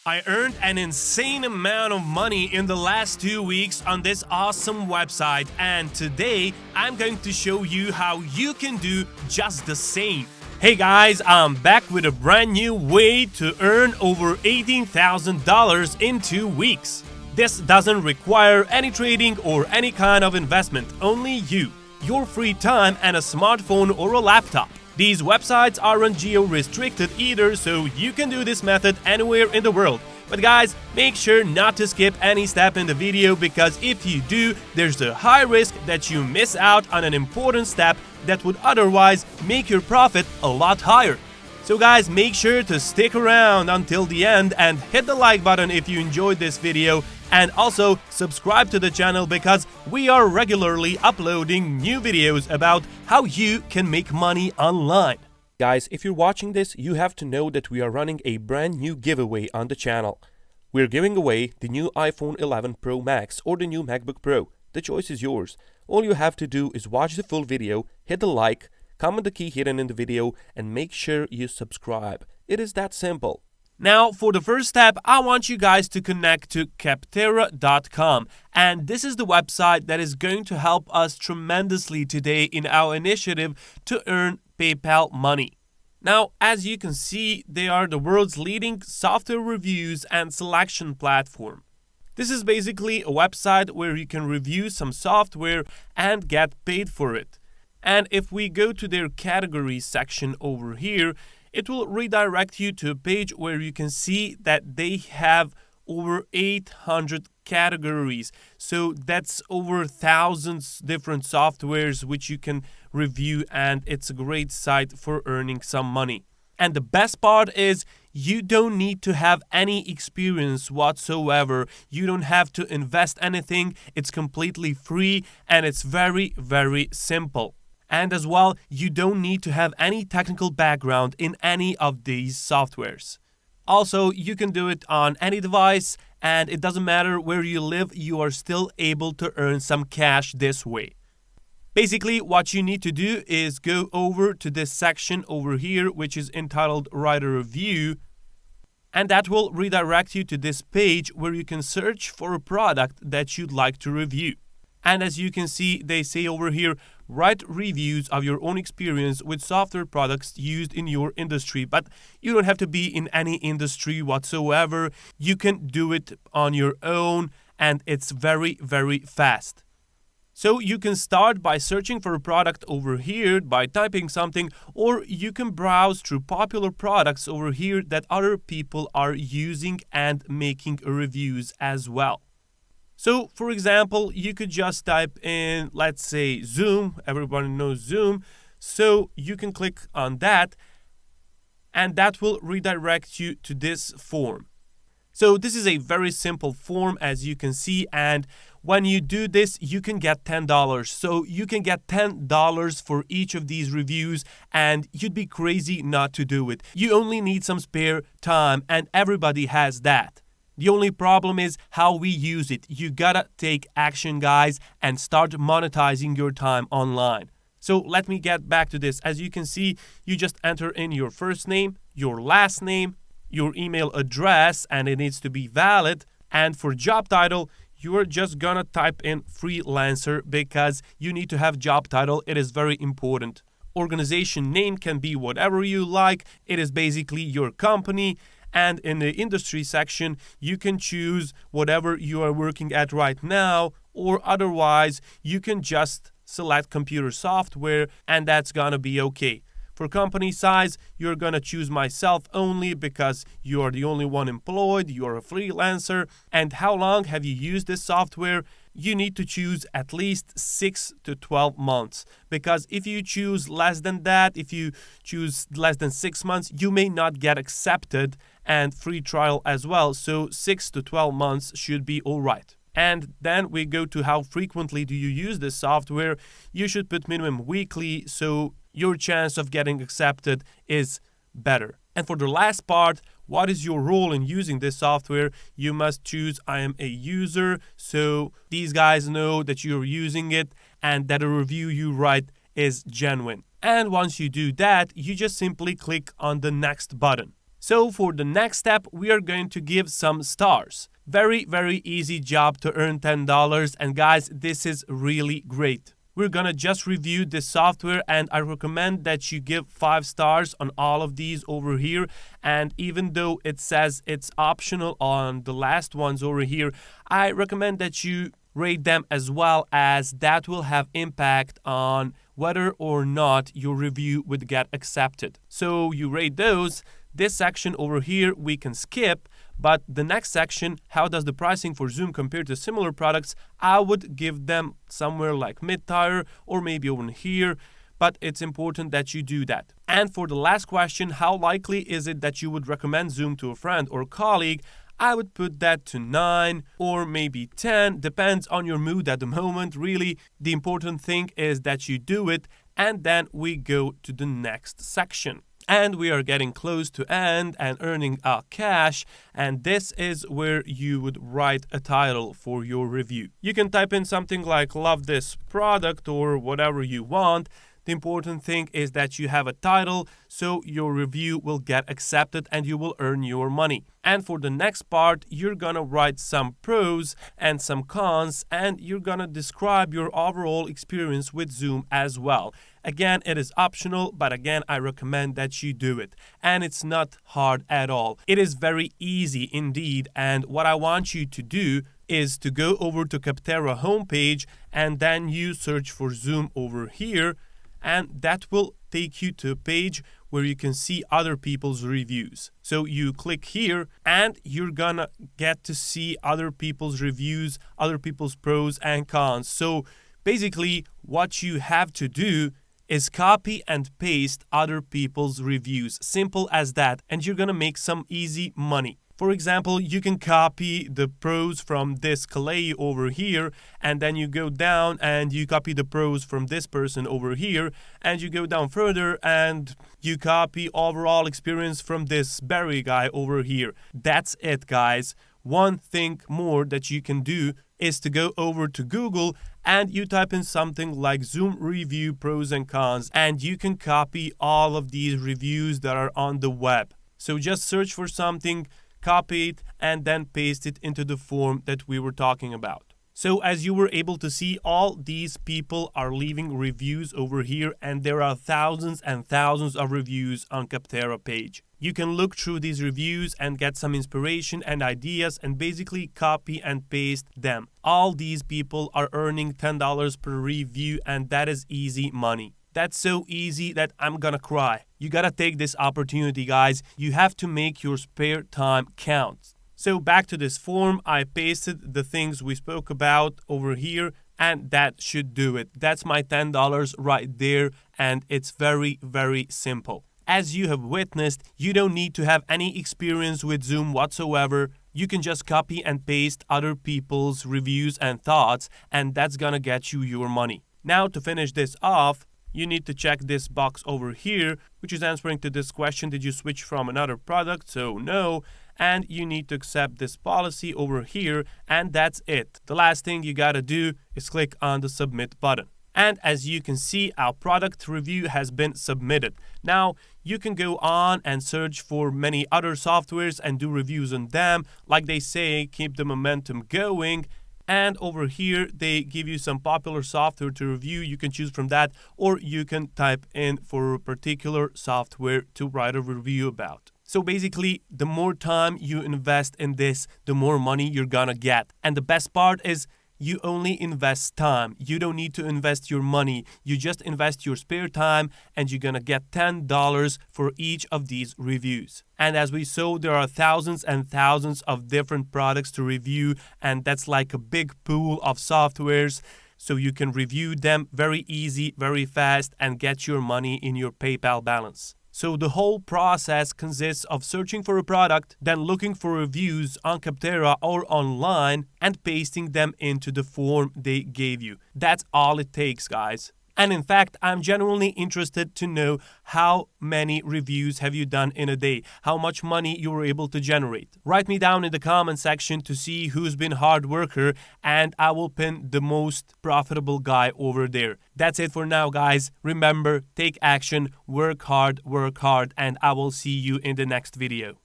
I earned an insane amount of money in the last 2 weeks on this awesome website, and today I'm going to show you how you can do just the same. Hey guys, I'm back with a brand new way to earn over $18,000 in 2 weeks. This doesn't require any trading or any kind of investment, only you, your free time, and a smartphone or a laptop. These websites aren't geo-restricted either, so you can do this method anywhere in the world. But guys, make sure not to skip any step in the video, because if you do, there's a high risk that you miss out on an important step that would otherwise make your profit a lot higher. So guys, make sure to stick around until the end and hit the like button if you enjoyed this video, and also subscribe to the channel because we are regularly uploading new videos about how you can make money online. Guys, if you're watching this, you have to know that we are running a brand new giveaway on the channel. We're giving away the new iPhone 11 Pro Max or the new MacBook Pro. The choice is yours. All you have to do is watch the full video, hit the like, comment the key hidden in the video, and make sure you subscribe. It is that simple. Now, for the first step, I want you guys to connect to Capterra.com, and this is the website that is going to help us tremendously today in our initiative to earn PayPal money. Now, as you can see, they are the world's leading software reviews and selection platform. This is basically a website where you can review some software and get paid for it. And if we go to their categories section over here, it will redirect you to a page where you can see that they have over 800 categories. So that's over thousands different softwares which you can review, and it's a great site for earning some money. And the best part is you don't need to have any experience whatsoever. You don't have to invest anything. It's completely free and it's very, very simple. And as well, you don't need to have any technical background in any of these softwares. Also, you can do it on any device, and it doesn't matter where you live, you are still able to earn some cash this way. Basically, what you need to do is go over to this section over here, which is entitled Write a Review, and that will redirect you to this page where you can search for a product that you'd like to review. And as you can see, they say over here, write reviews of your own experience with software products used in your industry. But you don't have to be in any industry whatsoever. You can do it on your own, and it's very, very fast. So you can start by searching for a product over here by typing something, or you can browse through popular products over here that other people are using and making reviews as well. So, for example, you could just type in, let's say, Zoom. Everybody knows Zoom. So you can click on that, and that will redirect you to this form. So this is a very simple form, as you can see, and when you do this, you can get $10. So you can get $10 for each of these reviews, and you'd be crazy not to do it. You only need some spare time, and everybody has that. The only problem is how we use it. You gotta take action, guys, and start monetizing your time online. So let me get back to this. As you can see, you just enter in your first name, your last name, your email address, and it needs to be valid. And for job title, you are just gonna type in freelancer because you need to have job title. It is very important. Organization name can be whatever you like. It is basically your company. And in the industry section, you can choose whatever you are working at right now, or otherwise, you can just select computer software, and that's gonna be okay. For company size, you're gonna choose myself only because you are the only one employed, you're a freelancer. And how long have you used this software? You need to choose at least 6 to 12 months. Because if you choose less than that, if you choose less than 6 months, you may not get accepted, and free trial as well. So 6 to 12 months should be all right. And then we go to how frequently do you use this software. You should put minimum weekly, so your chance of getting accepted is better. And for the last part, what is your role in using this software? You must choose I am a user, so these guys know that you're using it and that a review you write is genuine. And once you do that, you just simply click on the next button. So for the next step, we are going to give some stars. Very, very easy job to earn $10. And guys, this is really great. We're gonna just review this software, and I recommend that you give 5 stars on all of these over here. And even though it says it's optional on the last ones over here, I recommend that you rate them as well, as that will have impact on whether or not your review would get accepted. So you rate those. This section over here we can skip, but the next section, how does the pricing for Zoom compare to similar products, I would give them somewhere like mid-tier or maybe over here, but it's important that you do that. And for the last question, how likely is it that you would recommend Zoom to a friend or colleague, I would put that to 9 or maybe 10, depends on your mood at the moment. Really, the important thing is that you do it, and then we go to the next section. And we are getting close to end and earning cash, and this is where you would write a title for your review. You can type in something like love this product or whatever you want. The important thing is that you have a title, so your review will get accepted and you will earn your money. And for the next part, you're gonna write some pros and some cons, and you're gonna describe your overall experience with Zoom as well. Again, it is optional, but again, I recommend that you do it. And it's not hard at all. It is very easy indeed, and what I want you to do is to go over to Capterra homepage, and then you search for Zoom over here, and that will take you to a page where you can see other people's reviews. So you click here, and you're gonna get to see other people's reviews, other people's pros and cons. So basically, what you have to do is copy and paste other people's reviews. Simple as that, and you're gonna make some easy money. For example, you can copy the pros from this Kalei over here, and then you go down and you copy the pros from this person over here, and you go down further and you copy overall experience from this Barry guy over here. That's it, guys. One thing more that you can do is to go over to Google and you type in something like Zoom review pros and cons, and you can copy all of these reviews that are on the web. So just search for something, copy it, and then paste it into the form that we were talking about. So as you were able to see, all these people are leaving reviews over here, and there are thousands and thousands of reviews on Capterra page. You can look through these reviews and get some inspiration and ideas and basically copy and paste them. All these people are earning $10 per review, and that is easy money. That's so easy that I'm gonna cry. You gotta take this opportunity, guys. You have to make your spare time count. So back to this form, I pasted the things we spoke about over here, and that should do it. That's my $10 right there, and it's very, very simple. As you have witnessed, you don't need to have any experience with Zoom whatsoever. You can just copy and paste other people's reviews and thoughts, and that's gonna get you your money. Now to finish this off, you need to check this box over here, which is answering to this question, did you switch from another product? So no. And you need to accept this policy over here, and that's it. The last thing you gotta do is click on the submit button. And as you can see, our product review has been submitted. Now, you can go on and search for many other softwares and do reviews on them. Like they say, keep the momentum going. And over here, they give you some popular software to review. You can choose from that, or you can type in for a particular software to write a review about. So basically, the more time you invest in this, the more money you're gonna get. And the best part is, you only invest time. You don't need to invest your money. You just invest your spare time, and you're gonna get $10 for each of these reviews. And as we saw, there are thousands and thousands of different products to review, and that's like a big pool of softwares. So you can review them very easy, very fast, and get your money in your PayPal balance. So the whole process consists of searching for a product, then looking for reviews on Capterra or online, and pasting them into the form they gave you. That's all it takes, guys. And in fact, I'm genuinely interested to know how many reviews have you done in a day, how much money you were able to generate. Write me down in the comment section to see who's been hard worker, and I will pin the most profitable guy over there. That's it for now, guys. Remember, take action, work hard, and I will see you in the next video.